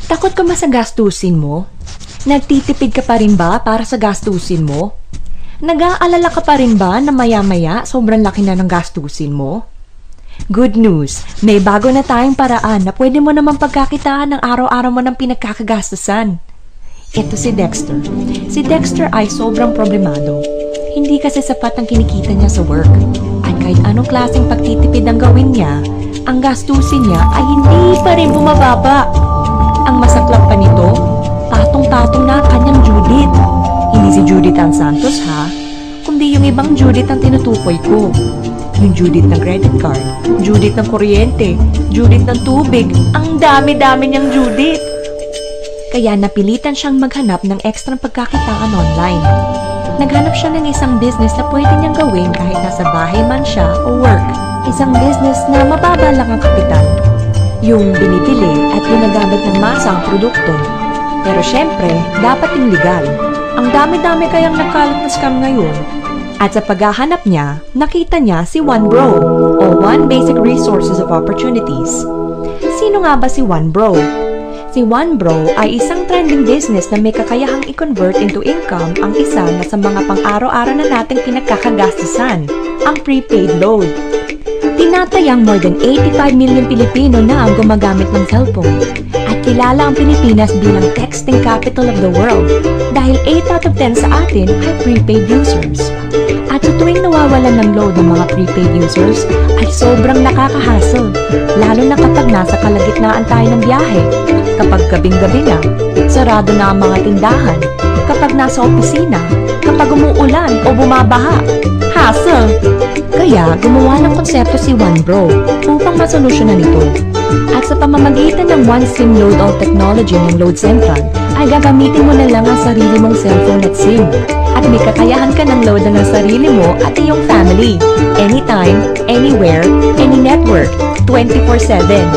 Takot ka ba sa gastusin mo? Nagtitipid ka pa rin ba para sa gastusin mo? Nag-aalala ka pa rin ba na maya-maya sobrang laki na ng gastusin mo? Good news! May bago na tayong paraan na pwede mo naman pagkakitaan ng araw-araw mo ng pinagkakagastusan. Ito si Dexter. Si Dexter ay sobrang problemado. Hindi kasi sapat ang kinikita niya sa work. At kahit anong klaseng pagtitipid ang gawin niya, ang gastusin niya ay hindi pa rin bumababa. Ang masaklap pa nito, patong-patong na kanyang Judith. Hindi si Judith ang Santos ha, kundi yung ibang Judith ang tinutukoy ko. Yung Judith ng credit card, Judith ng kuryente, Judith ng tubig, ang dami-dami niyang Judith. Kaya napilitan siyang maghanap ng ekstrang pagkakitaan online. Naghanap siya ng isang business na pwede niyang gawin kahit nasa bahay man siya o work. Isang business na mababa lang ang kapital. Yung binibili at ginagamit ng masa ang produkto. Pero syempre, dapat yung legal. Ang dami-dami kayang nagkalat na scam ngayon. At sa paghahanap niya, nakita niya si OneBro o One Basic Resources of Opportunities. Sino nga ba si OneBro? Si OneBro ay isang trending business na may kakayahang i-convert into income ang isa na sa mga pang-araw-araw na nating pinagkakagastusan, ang prepaid load. Tinatayang more than 85 million Pilipino na ang gumagamit ng cellphone. At kilala ang Pilipinas bilang texting capital of the world dahil 8 out of 10 sa atin ay prepaid users. At sa tuwing nawawalan ng load ng mga prepaid users ay sobrang nakakahassle, lalo na kapag nasa kalagitnaan tayo ng biyahe, kapag gabing-gabi na, sarado na ang mga tindahan, kapag nasa opisina, kapag umuulan o bumabaha. Hassle! Kaya gumawa ng konsepto si OneBro upang masolusyonan ito. At sa pamamagitan ng One SIM Load All technology ng Load Central, ay gagamitin mo na lang ang sarili mong cellphone at SIM. At may kakayahan ka ng load ng sarili mo at iyong family. Anytime, anywhere, any network, 24/7.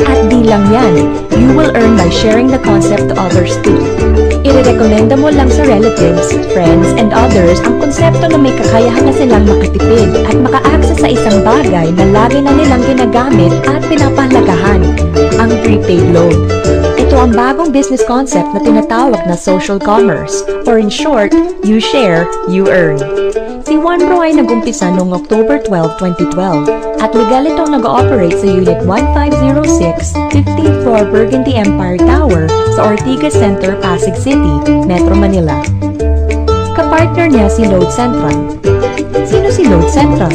At di lang yan, you will earn by sharing the concept to others too. Irerekomenda mo lang sa relatives, friends, and others ang konsepto na may kakayahan na silang makatipid at maka-access sa isang bagay na lagi na nilang ginagamit at pinapahalagahan, ang prepaid load. Ito ang bagong business concept na tinatawag na social commerce, or in short, you share, you earn. Si OneBro ay nag-umpisa noong October 12, 2012 at legal itong nag-ooperate sa Unit 1506, 15th floor Burgundy Empire Tower sa Ortigas Center, Pasig City, Metro Manila. Kapartner niya si Load Central. Sino si Load Central?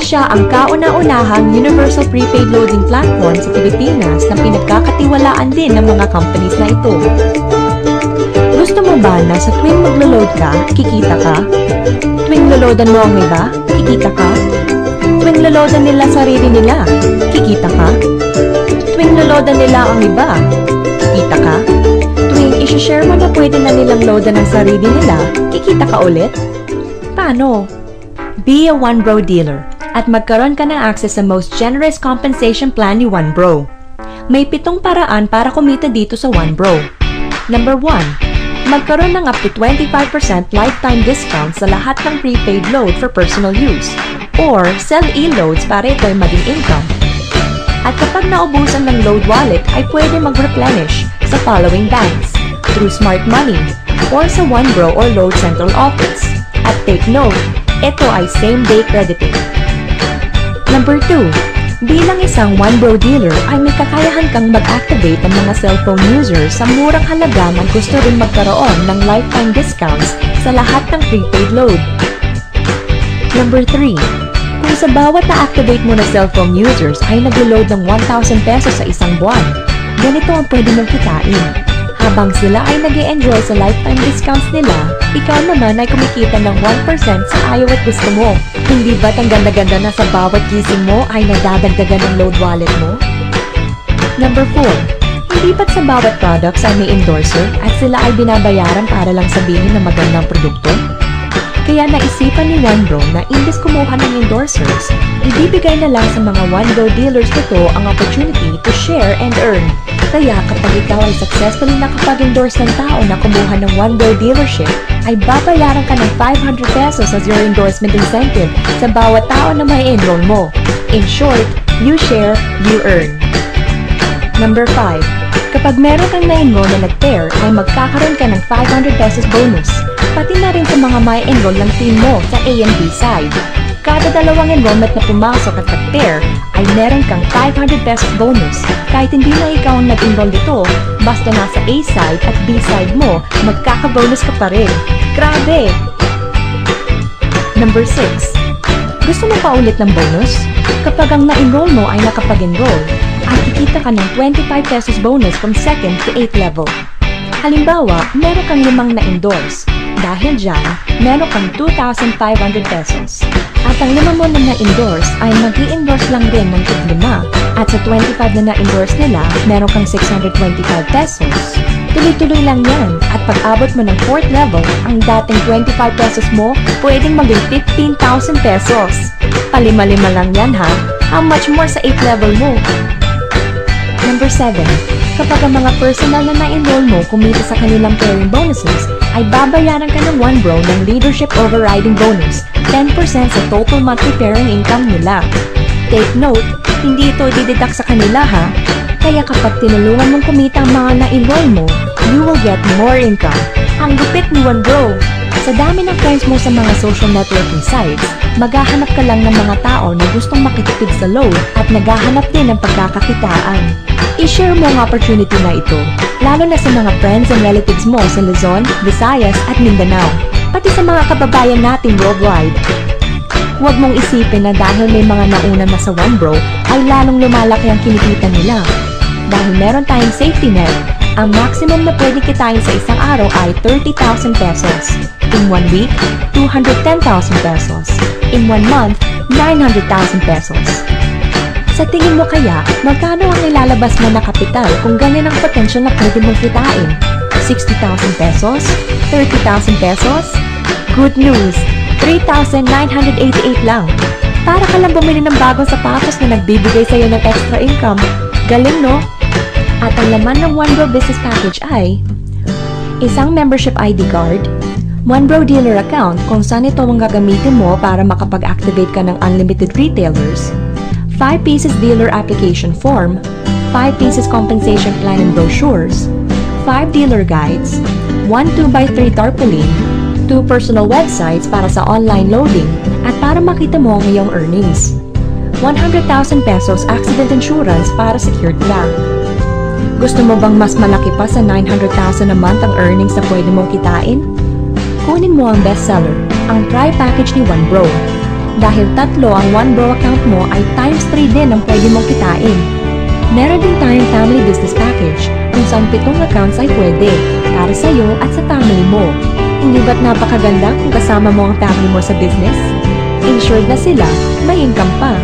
Siya ang kauna-unahang universal prepaid loading platform sa Pilipinas na pinagkakatiwalaan din ng mga companies na ito. Gusto mo ba na sa tuwing maglo-load ka, kikita ka? Tuwing loloadan mo ang iba, kikita ka? Tuwing loloadan nila sarili nila, kikita ka? Tuwing loloadan nila ang iba, kikita ka? Tuwing isi-share mo na pwede na nilang loadan ang sarili nila, kikita ka ulit? Paano? Be a OneBro dealer at magkaroon ka ng access sa most generous compensation plan ni OneBro. May 7 paraan para kumita dito sa OneBro. Number 1. Magkaroon ng up to 25% lifetime discount sa lahat ng prepaid load for personal use or sell e-loads para ito ay maging income. At kapag naubusan ng load wallet ay pwede mag-replenish sa following banks through Smart Money or sa OneBro or Load Central Office. At take note, ito ay same-day crediting. Number 2. Bilang isang OneBro dealer ay may kakayahan kang mag-activate ng mga cellphone users sa murang halaga na gusto rin magkaroon ng lifetime discounts sa lahat ng prepaid load. Number 3. Kung sa bawat na-activate mo na cellphone users ay nag-load ng 1,000 pesos sa isang buwan, ganito ang pwede mong kitain. Habang sila ay nag-e-enjoy sa lifetime discounts nila, ikaw naman ay kumikita ng 1% sa ayaw at gusto mo. Hindi ba't ang ganda-ganda na sa bawat gising mo ay nadadagdagan ng load wallet mo? Number 4. Hindi ba't sa bawat products ay may endorser at sila ay binabayaran para lang sabihin na magandang produkto? Kaya naisipan ni OneBro na imbes kumuha ng endorsers, ibibigay na lang sa mga OneBro dealers nito ang opportunity to share and earn. Kaya kapag ikaw ay successfully nakapag-endorse ng tao na kumuha ng OneBro dealership, ay babayaran ka ng 500 pesos as your endorsement incentive sa bawat tao na may enroll mo. In short, you share, you earn. Number 5. Kapag meron kang na-enroll na nag-pair, ay magkakaroon ka ng 500 pesos bonus. Pati na rin sa mga may enroll ng team mo sa A and B side. Kada dalawang enrollment na pumasok at nag-pair, ay meron kang 500 pesos bonus. Kahit hindi na ikaw ang nag-enroll dito, basta nasa A side at B side mo, magkaka-bonus ka pa rin. Grabe! Number 6. Gusto mo pa ulit ng bonus? Kapag ang na-enroll mo ay nakapag-enroll, ay kikita ka ng 25 pesos bonus from 2nd to 8th level. Halimbawa, meron kang 5 na-endorse. Dahil dyan, meron kang 2,500 pesos. At ang 5 mo na na-endorse ay mag-i-endorse lang rin ng 5. At sa 25 na na-endorse nila, meron kang 625 pesos. Tuloy-tuloy lang yan. At pag-abot mo ng 4th level, ang dating 25 pesos mo, pwedeng maging 15,000 pesos. Palima-lima lang yan ha. How much more sa 8th level mo? Number 7. Kapag ang mga personal na na-enroll mo kumita sa kanilang pairing bonuses, ay babayaran ka ng 1 bro ng leadership overriding bonus, 10% sa total monthly pairing income nila. Take note, hindi ito dideduct sa kanila ha. Kaya kapag tinulungan mong kumita ang mga na-enroll mo, you will get more income. Ang gupit ni 1 bro! Sa dami ng friends mo sa mga social networking sites, maghahanap ka lang ng mga tao na gustong makitipid sa load at naghahanap din ng pagkakakitaan. I-share mo ang opportunity na ito, lalo na sa mga friends and relatives mo sa Luzon, Visayas at Mindanao, pati sa mga kababayan natin worldwide. Huwag mong isipin na dahil may mga nauna na sa 1 bro, ay lalong lumalaki ang kinikita nila. Dahil meron tayong safety net, ang maximum na pwede kitain sa isang araw ay 30,000 pesos. In 1 week, 210,000 pesos. In 1 month, 900,000 pesos. Sa tingin mo kaya, magkano ang ilalabas mo na kapital kung ganyan ang potential na pwede mong kitain? 60,000 pesos? 30,000 pesos? Good news! 3,988 lang. Para ka lang bumili ng bagong sapatos na nagbibigay sa'yo ng extra income. Galing, no? At ang laman ng 1 bro business package ay isang membership ID card, 1 bro dealer account kung saan ito ang gagamitin mo para makapag-activate ka ng unlimited retailers, 5 pieces dealer application form, 5 pieces compensation plan and brochures, 5 dealer guides, 1 2x3 tarpaulin, 2 personal websites para sa online loading at para makita mo ang iyong earnings, 100,000 pesos accident insurance para secured ka. Gusto mo bang mas malaki pa sa 900,000 a month ang earnings na pwede mong kitain? Kunin mo ang bestseller, ang Try Package ni 1 bro. Dahil 3 ang 1 bro account mo ay times 3 din ang pwede mong kitain. Meron din tayong family business package kung saan 7 accounts ay pwede para sa iyo at sa family mo. Hindi ba't napakaganda kung kasama mo ang family mo sa business? Insured na sila, may income pa.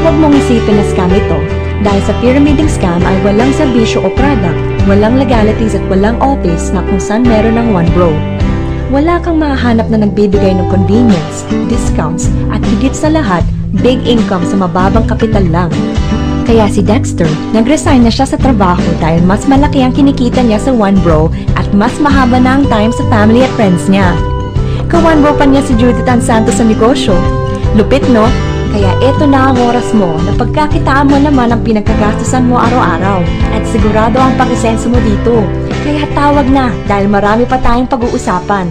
Huwag mong isipin na scam ito. Dahil sa pyramiding scam ay walang serbisyo o product, walang legalities at walang office na kung saan meron ng 1 bro. Wala kang mahahanap na nagbibigay ng convenience, discounts, at higit sa lahat, big income sa mababang kapital lang. Kaya si Dexter, nag-resign na siya sa trabaho dahil mas malaki ang kinikita niya sa 1 bro at mas mahaba na ang time sa family at friends niya. Ka-1 bro pa niya si Judith Ann Santos sa negosyo. Lupit, no? Kaya eto na ang oras mo na pagkakitaan mo naman ang pinagkagastusan mo araw-araw at sigurado ang pakisenso mo dito. Kaya tawag na dahil marami pa tayong pag-uusapan.